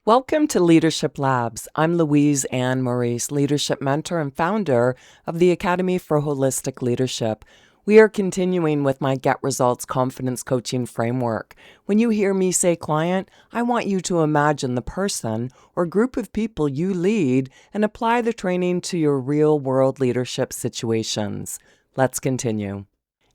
Welcome to Leadership Labs. I'm Louise and Maurice, leadership mentor and founder of the Academy for Holistic Leadership. We are continuing with my Get Results Confidence Coaching Framework. When you hear me say client, I want you to imagine the person or group of people you lead and apply the training to your real-world leadership situations. Let's continue.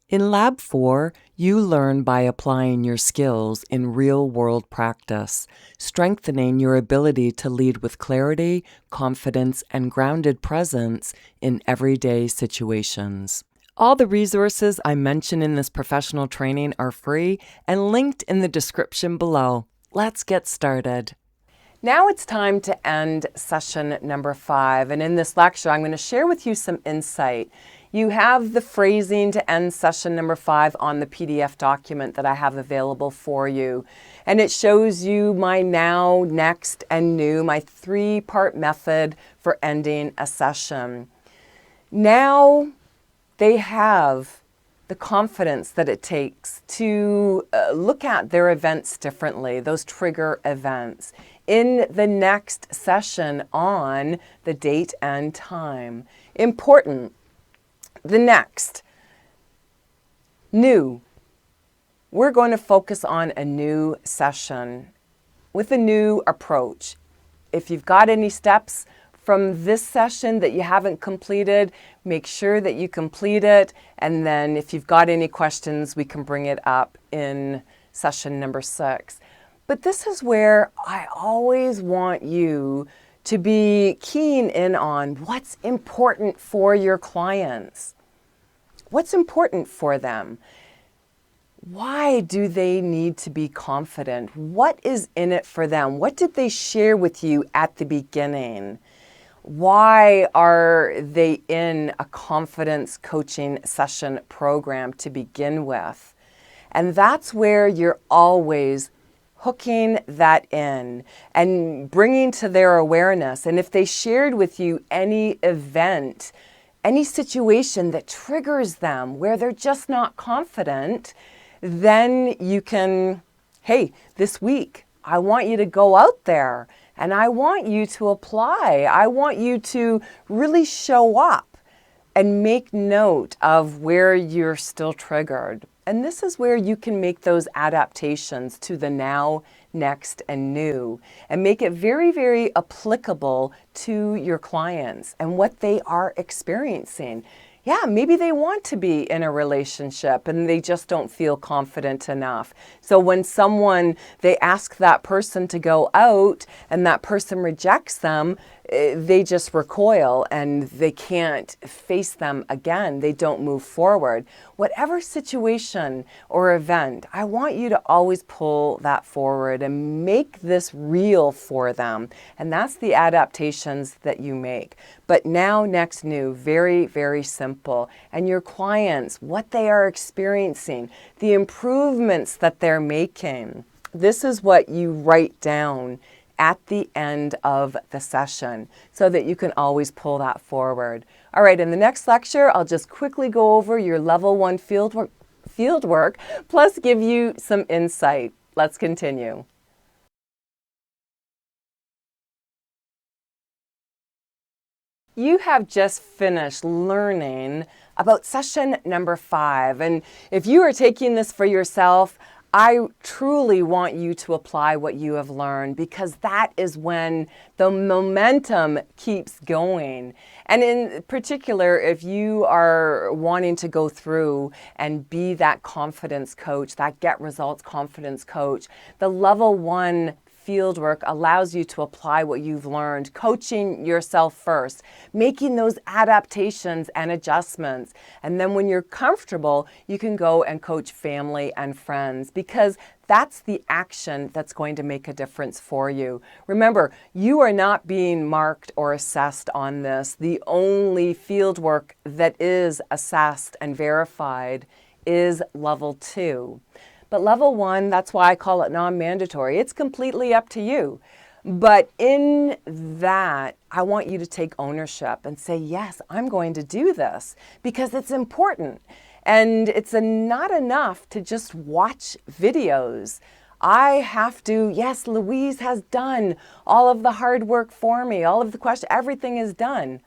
In Lab 4, you learn by applying your skills in real-world practice, strengthening your ability to lead with clarity, confidence, and grounded presence in everyday situations. All the resources I mention in this professional training are free and linked in the description below. Let's get started. Now it's time to end session number 5, and in this lecture I'm going to share with you some insight. You have the phrasing to end session number 5 on the PDF document that I have available for you. And it shows you my now, next, and new, my 3-part method for ending a session. Now they have the confidence that it takes to look at their events differently, those trigger events, in the next session on the date and time. Important. The next, new. We're going to focus on a new session with a new approach. If you've got any steps from this session that you haven't completed, make sure that you complete it. And then if you've got any questions, we can bring it up in session number 6. But this is where I always want you to be keen in on what's important for your clients. What's important for them? Why do they need to be confident? What is in it for them? What did they share with you at the beginning? Why are they in a confidence coaching session program to begin with? And that's where you're always hooking that in and bringing to their awareness. And if they shared with you any event, any situation that triggers them where they're just not confident, then you can, hey, this week, I want you to go out there and I want you to apply. I want you to really show up and make note of where you're still triggered. And this is where you can make those adaptations to the now, next, and new, and make it very, very applicable to your clients and what they are experiencing. Yeah, maybe they want to be in a relationship and they just don't feel confident enough. So when they ask that person to go out and that person rejects them, they just recoil and they can't face them again. They don't move forward. Whatever situation or event, I want you to always pull that forward and make this real for them. And that's the adaptations that you make. But now, next, new, very, very simple. And your clients, what they are experiencing, the improvements that they're making. This is what you write down at the end of the session so that you can always pull that forward. All right, in the next lecture, I'll just quickly go over your level 1 fieldwork, plus give you some insight. Let's continue. You have just finished learning about session number 5. And if you are taking this for yourself, I truly want you to apply what you have learned, because that is when the momentum keeps going. And in particular, if you are wanting to go through and be that confidence coach, that Get Results confidence coach, the level 1 fieldwork allows you to apply what you've learned, coaching yourself first, making those adaptations and adjustments. And then when you're comfortable, you can go and coach family and friends, because that's the action that's going to make a difference for you. Remember, you are not being marked or assessed on this. The only fieldwork that is assessed and verified is level 2. But level 1, that's why I call it non-mandatory. It's completely up to you. But in that, I want you to take ownership and say, yes, I'm going to do this because it's important. And it's not enough to just watch videos. I have to, yes, Louise has done all of the hard work for me, all of the questions, everything is done.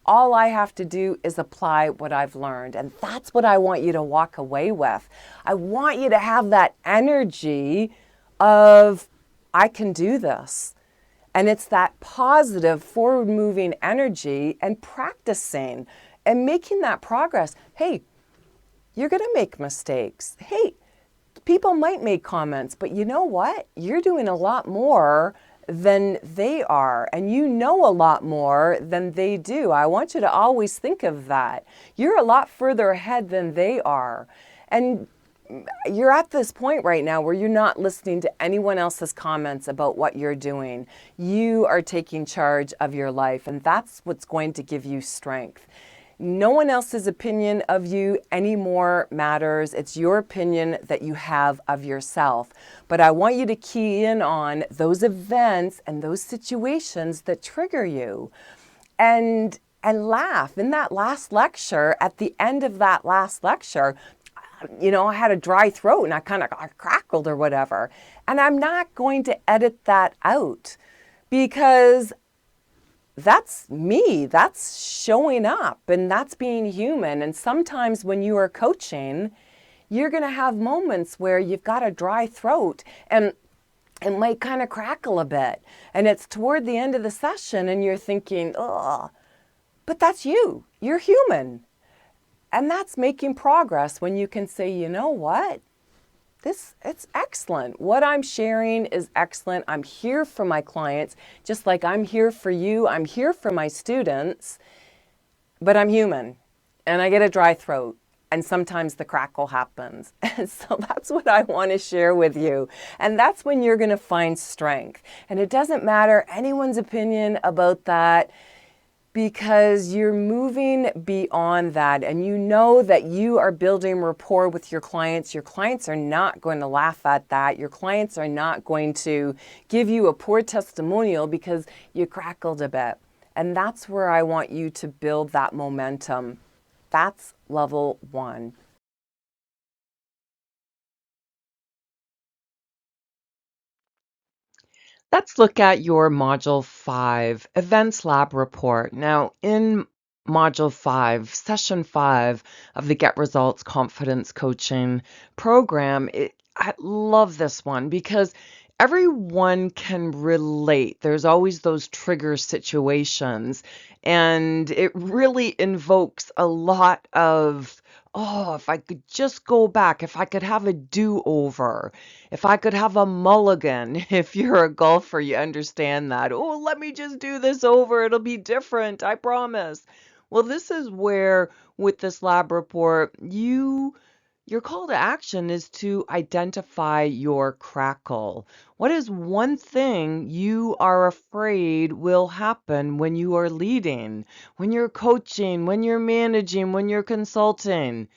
All I have to do is apply what I've learned. And that's what I want you to walk away with. I want you to have that energy of, I can do this. And it's that positive, forward moving energy and practicing and making that progress. Hey, you're going to make mistakes. Hey, people might make comments, but you know what? You're doing a lot more than they are, and you know a lot more than they do. I want you to always think of that. You're a lot further ahead than they are. And you're at this point right now where you're not listening to anyone else's comments about what you're doing. You are taking charge of your life, and that's what's going to give you strength. No one else's opinion of you anymore matters. It's your opinion that you have of yourself. But I want you to key in on those events and those situations that trigger you. And laugh. In that last lecture, at the end of that last lecture, I had a dry throat and I kind of crackled or whatever. And I'm not going to edit that out because that's me. That's showing up and that's being human. And sometimes when you are coaching, you're going to have moments where you've got a dry throat and it might kind of crackle a bit. And it's toward the end of the session and you're thinking, oh, but that's you. You're human. And that's making progress when you can say, you know what? It's excellent. What I'm sharing is excellent. I'm here for my clients, just like I'm here for you. I'm here for my students, but I'm human and I get a dry throat and sometimes the crackle happens. And so that's what I want to share with you. And that's when you're going to find strength. And it doesn't matter anyone's opinion about that, because you're moving beyond that and you know that you are building rapport with your clients. Your clients are not going to laugh at that. Your clients are not going to give you a poor testimonial because you crackled a bit. And that's where I want you to build that momentum. That's level 1. Let's look at your Module 5 Events Lab Report. Now, in Module 5, Session 5 of the Get Results Confidence Coaching program, I love this one because everyone can relate. There's always those trigger situations, and it really invokes a lot of, oh, if I could just go back, if I could have a do-over, if I could have a mulligan. If you're a golfer, you understand that. Oh, let me just do this over. It'll be different, I promise. Well, this is where, with this lab report, your call to action is to identify your crackle. What is one thing you are afraid will happen when you are leading, when you're coaching, when you're managing, when you're consulting?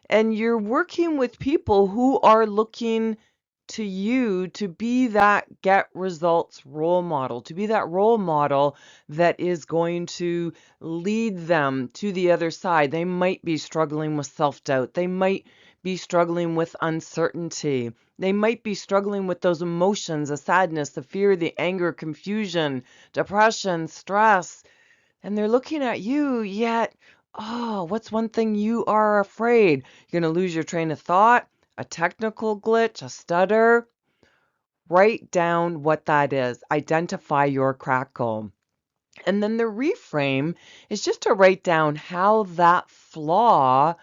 And you're working with people who are looking to you to be that get results role model, to be that role model that is going to lead them to the other side. They might be struggling with self-doubt. They might be struggling with uncertainty. They might be struggling with those emotions, the sadness, the fear, the anger, confusion, depression, stress. And they're looking at you, yet, oh, what's one thing you are afraid? You're going to lose your train of thought, a technical glitch, a stutter. Write down what that is. Identify your crackle. And then the reframe is just to write down how that flaw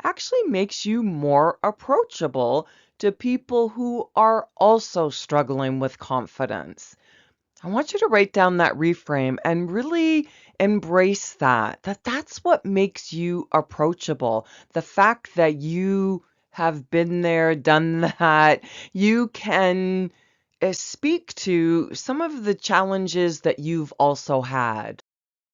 actually makes you more approachable to people who are also struggling with confidence. I want you to write down that reframe and really embrace that's what makes you approachable. The fact that you have been there, done that, you can speak to some of the challenges that you've also had.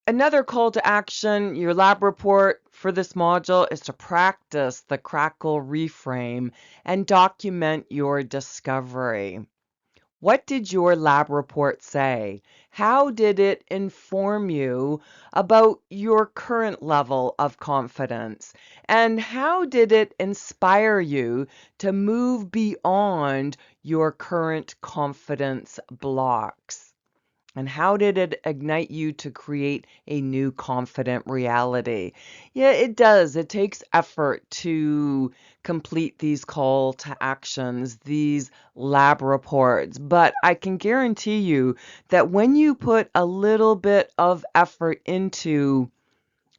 Another call to action, your lab report for this module is to practice the crackle reframe and document your discovery. What did your lab report say? How did it inform you about your current level of confidence? And how did it inspire you to move beyond your current confidence blocks? And how did it ignite you to create a new confident reality? Yeah, it does. It takes effort to complete these call to actions, these lab reports. But I can guarantee you that when you put a little bit of effort into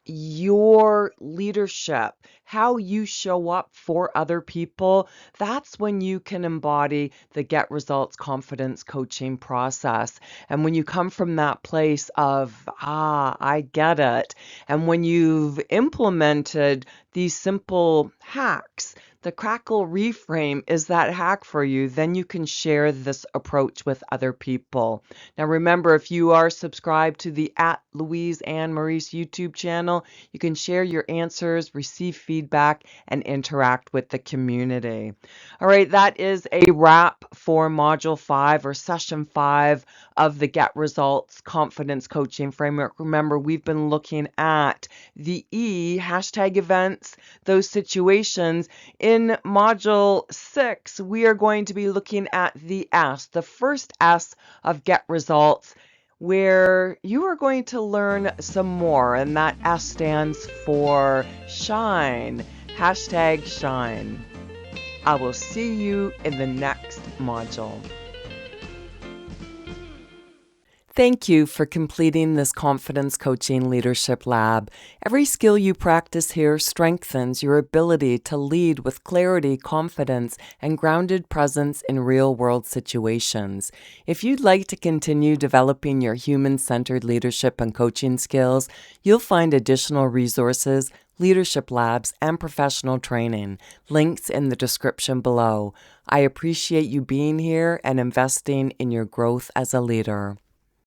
your leadership, how you show up for other people, that's when you can embody the Get Results Confidence coaching process. And when you come from that place of, I get it, and when you've implemented these simple hacks, the Crackle Reframe is that hack for you, then you can share this approach with other people. Now remember, if you are subscribed to the @Louise and Maurice YouTube channel, you can share your answers, receive feedback, and interact with the community. All right, that is a wrap for Module 5 or Session 5 of the Get Results Confidence Coaching Framework. Remember, we've been looking at the E, hashtag events, those situations. In Module 6, we are going to be looking at the S, the first S of Get Results, where you are going to learn some more, and that S stands for shine. Hashtag shine. I will see you in the next module. Thank you for completing this Confidence Coaching Leadership Lab. Every skill you practice here strengthens your ability to lead with clarity, confidence, and grounded presence in real-world situations. If you'd like to continue developing your human-centered leadership and coaching skills, you'll find additional resources, leadership labs, and professional training. Links in the description below. I appreciate you being here and investing in your growth as a leader.